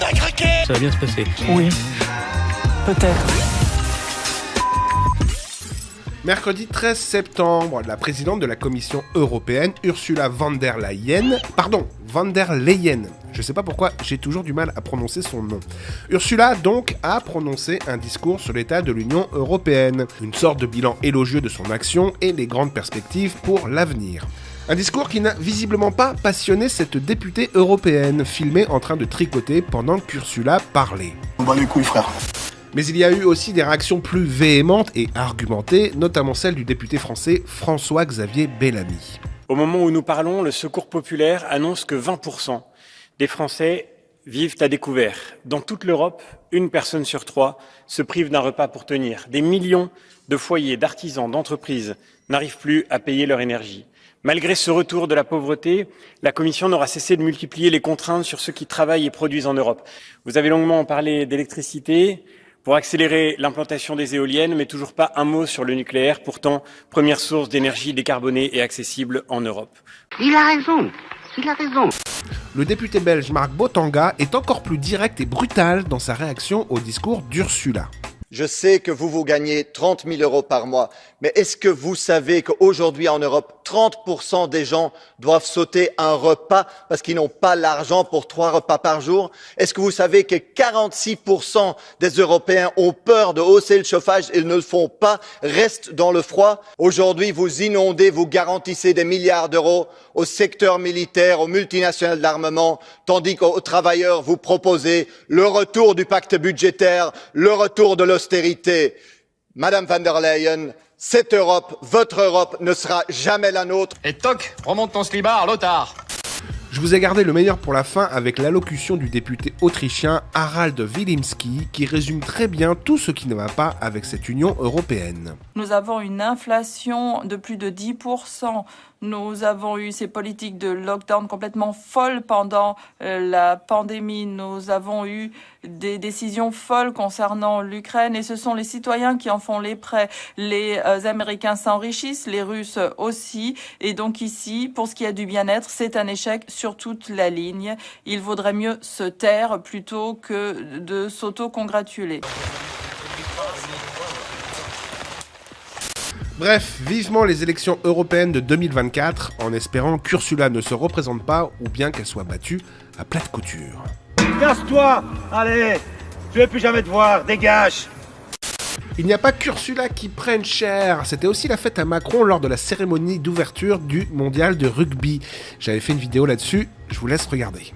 t'as craqué. Ça va bien se passer. Oui, peut-être. Mercredi 13 septembre, la présidente de la Commission européenne, Ursula von der Leyen, je sais pas pourquoi j'ai toujours du mal à prononcer son nom. Ursula, donc, a prononcé un discours sur l'état de l'Union européenne, une sorte de bilan élogieux de son action et les grandes perspectives pour l'avenir. Un discours qui n'a visiblement pas passionné cette députée européenne, filmée en train de tricoter pendant qu'Ursula parlait. On bat les couilles, frère. Mais il y a eu aussi des réactions plus véhémentes et argumentées, notamment celle du député français François-Xavier Bellamy. Au moment où nous parlons, le Secours populaire annonce que 20% des Français vivent à découvert. Dans toute l'Europe, 1 personne sur 3 se prive d'un repas pour tenir. Des millions de foyers, d'artisans, d'entreprises n'arrivent plus à payer leur énergie. Malgré ce retour de la pauvreté, la Commission n'aura cessé de multiplier les contraintes sur ceux qui travaillent et produisent en Europe. Vous avez longuement parlé d'électricité, pour accélérer l'implantation des éoliennes, mais toujours pas un mot sur le nucléaire, pourtant première source d'énergie décarbonée et accessible en Europe. Il a raison. Le député belge Marc Botanga est encore plus direct et brutal dans sa réaction au discours d'Ursula. Je sais que vous gagnez 30 000 euros par mois, mais est-ce que vous savez qu'aujourd'hui en Europe, 30% des gens doivent sauter un repas parce qu'ils n'ont pas l'argent pour 3 repas par jour? Est-ce que vous savez que 46% des Européens ont peur de hausser le chauffage et ne le font pas, restent dans le froid? Aujourd'hui, vous inondez, vous garantissez des milliards d'euros au secteur militaire, aux multinationales d'armement, tandis qu'aux travailleurs, vous proposez le retour du pacte budgétaire, le retour de l'austérité. Madame von der Leyen, cette Europe, votre Europe, ne sera jamais la nôtre. Et toc, remonte ton slibard, Lothar. Je vous ai gardé le meilleur pour la fin avec l'allocution du député autrichien Harald Wilimski qui résume très bien tout ce qui ne va pas avec cette Union européenne. Nous avons une inflation de plus de 10%. Nous avons eu ces politiques de lockdown complètement folles pendant la pandémie. Nous avons eu des décisions folles concernant l'Ukraine et ce sont les citoyens qui en font les frais. Les Américains s'enrichissent, les Russes aussi. Et donc ici, pour ce qui est du bien-être, c'est un échec sur toute la ligne. Il vaudrait mieux se taire plutôt que de s'auto-congratuler. Bref, vivement les élections européennes de 2024, en espérant qu'Ursula ne se représente pas ou bien qu'elle soit battue à plate couture. Casse-toi! Allez! Je vais plus jamais te voir, dégage! Il n'y a pas qu'Ursula qui prenne cher, c'était aussi la fête à Macron lors de la cérémonie d'ouverture du mondial de rugby. J'avais fait une vidéo là-dessus, je vous laisse regarder.